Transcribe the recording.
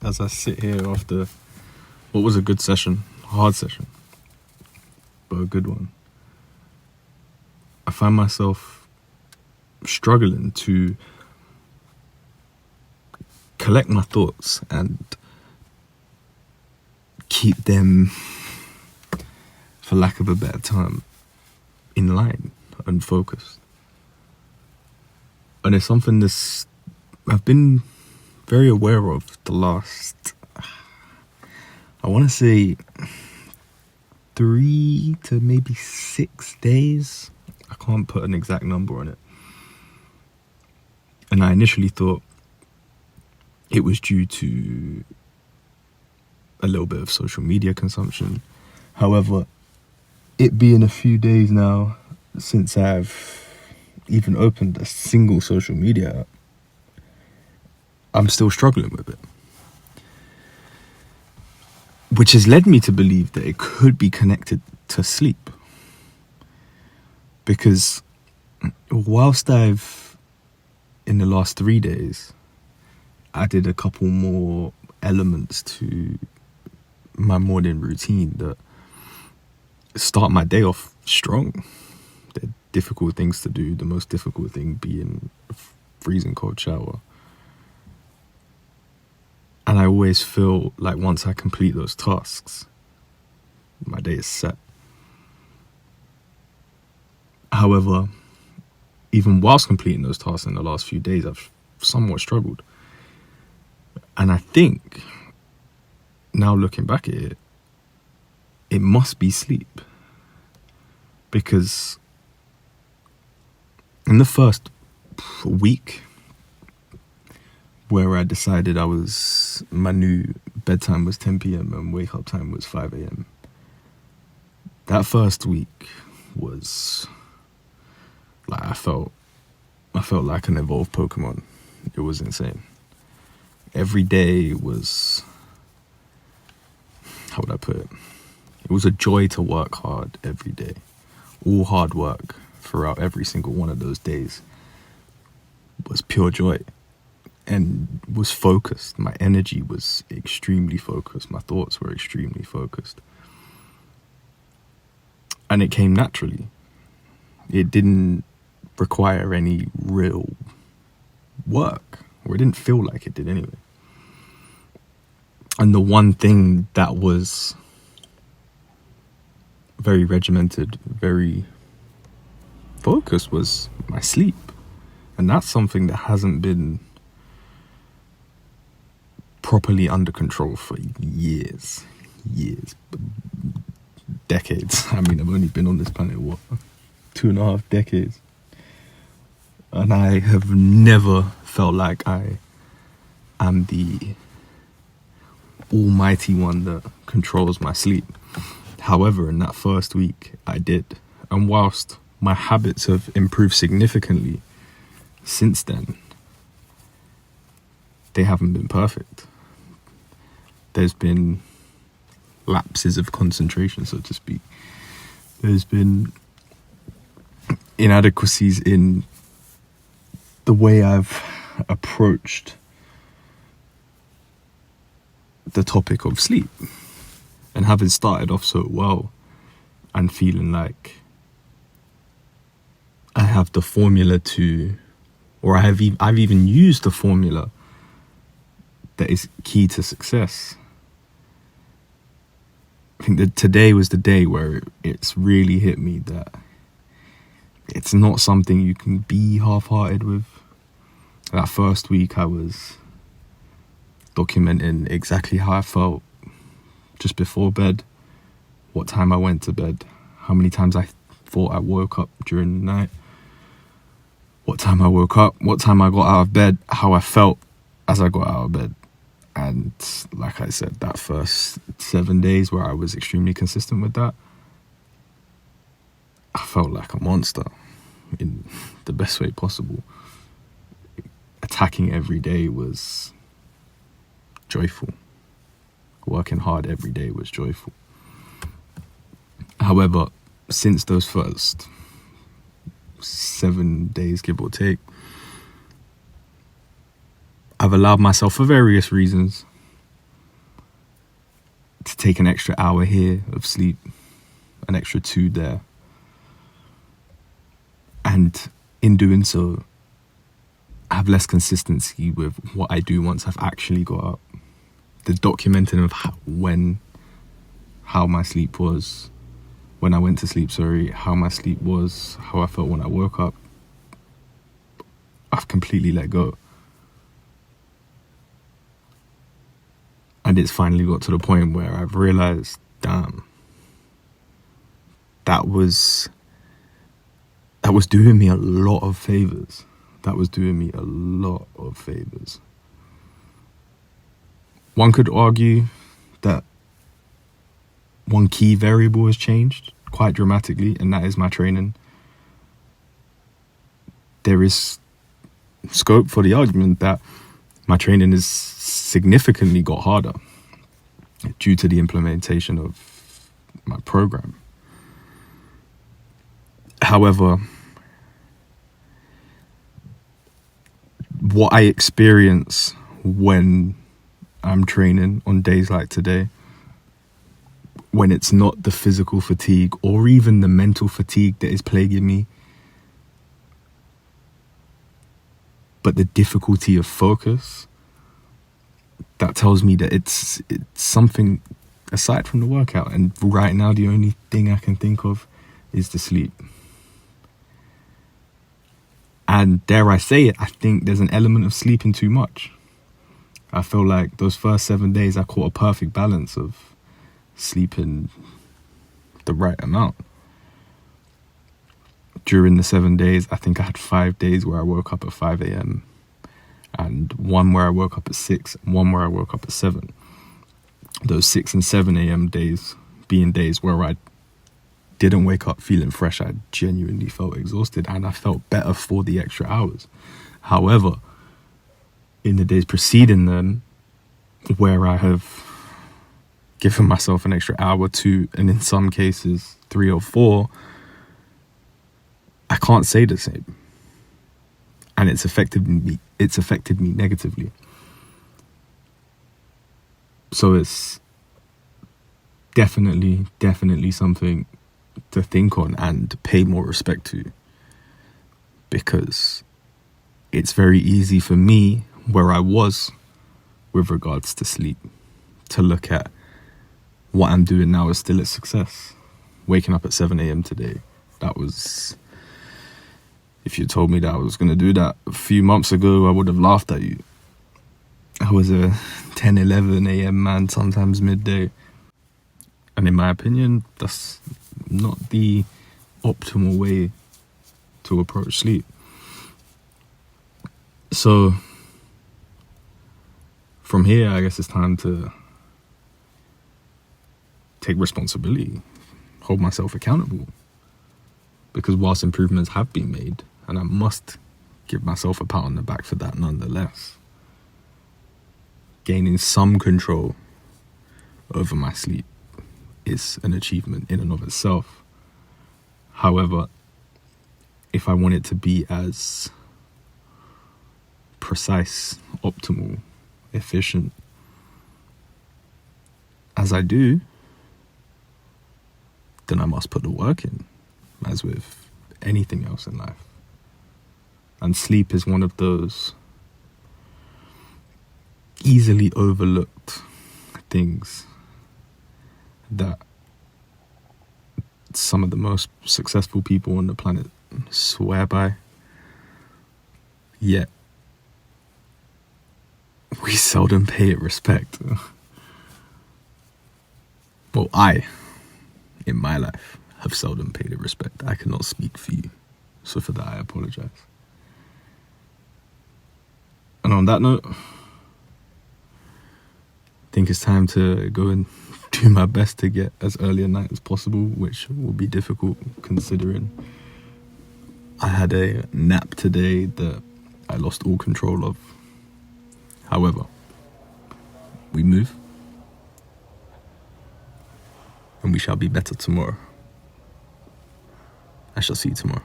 as I sit here after what was a good session, a hard session, but a good one. I find myself struggling to collect my thoughts and keep them, for lack of a better term, in line and focused. And it's something I've been very aware of the last, I want to say 3 to maybe 6 days. I can't put an exact number on it. And I initially thought it was due to a little bit of social media consumption. However, it being a few days now since I've even opened a single social media app, I'm still struggling with it. Which has led me to believe that it could be connected to sleep. Because whilst in the last 3 days, added a couple more elements to my morning routine that start my day off strong. They're difficult things to do, the most difficult thing being a freezing cold shower. And I always feel like once I complete those tasks, my day is set. However, even whilst completing those tasks in the last few days, I've somewhat struggled. And I think, now looking back at it, it must be sleep. Because in the first week, where I decided my new bedtime was 10 p.m. and wake up time was 5 a.m. That first week was like, I felt like an evolved Pokemon. It was insane. Every day was, how would I put it? It was a joy to work hard every day. All hard work throughout every single one of those days was pure joy. And was focused. My energy was extremely focused. My thoughts were extremely focused. And it came naturally. It didn't require any real work, or it didn't feel like it did anyway. And the one thing that was very regimented, very focused was my sleep. And that's something that hasn't been properly under control for years, decades. I mean, I've only been on this planet, 2.5 decades. And I have never felt like I am the almighty one that controls my sleep. However, in that first week, I did. And whilst my habits have improved significantly since then, they haven't been perfect. There's been lapses of concentration, so to speak. There's been inadequacies in the way I've approached the topic of sleep. And having started off so well and feeling like I have the formula I've even used the formula that is key to success. I think that today was the day where it's really hit me that it's not something you can be half-hearted with. That first week I was documenting exactly how I felt just before bed, what time I went to bed, how many times I thought I woke up during the night, what time I woke up, what time I got out of bed, how I felt as I got out of bed. And like I said, that first 7 days where I was extremely consistent with that, I felt like a monster in the best way possible. Attacking every day was joyful. Working hard every day was joyful. However, since those first 7 days, give or take, I've allowed myself, for various reasons, to take an extra hour here of sleep, an extra 2 there. And in doing so, I have less consistency with what I do once I've actually got up. The documenting of how my sleep was, when I went to sleep, how my sleep was, how I felt when I woke up, I've completely let go. And it's finally got to the point where I've realized, damn, that was doing me a lot of favors. One could argue that one key variable has changed quite dramatically, and that is my training. There is scope for the argument that my training has significantly got harder due to the implementation of my program. However, what I experience when I'm training on days like today, when it's not the physical fatigue or even the mental fatigue that is plaguing me, but the difficulty of focus, that tells me that it's something aside from the workout. And right now, the only thing I can think of is the sleep. And dare I say it, I think there's an element of sleeping too much. I feel like those first 7 days, I caught a perfect balance of sleeping the right amount. During the 7 days, I think I had 5 days where I woke up at 5 a.m. and one where I woke up at 6 and one where I woke up at 7. Those 6 and 7 a.m. days being days where I didn't wake up feeling fresh. I genuinely felt exhausted and I felt better for the extra hours. However, in the days preceding them, where I have given myself an extra hour, 2, and in some cases 3 or 4, I can't say the same. And it's affected me negatively. So it's definitely something to think on and pay more respect to, because it's very easy for me, where I was with regards to sleep, to look at what I'm doing now as still a success. Waking up at 7 a.m. today, that was, if you told me that I was going to do that a few months ago, I would have laughed at you. I was a 10, 11 a.m. man, sometimes midday. And in my opinion, that's not the optimal way to approach sleep. So from here, I guess it's time to take responsibility, hold myself accountable. Because whilst improvements have been made, and I must give myself a pat on the back for that nonetheless, gaining some control over my sleep is an achievement in and of itself. However, if I want it to be as precise, optimal, efficient as I do, then I must put the work in, as with anything else in life. And sleep is one of those easily overlooked things that some of the most successful people on the planet swear by, yet we seldom pay it respect. Well, I, in my life, have seldom paid it respect. I cannot speak for you, so for that I apologize. And on that note, I think it's time to go and do my best to get as early a night as possible, which will be difficult considering I had a nap today that I lost all control of. However, we move, and we shall be better tomorrow. I shall see you tomorrow.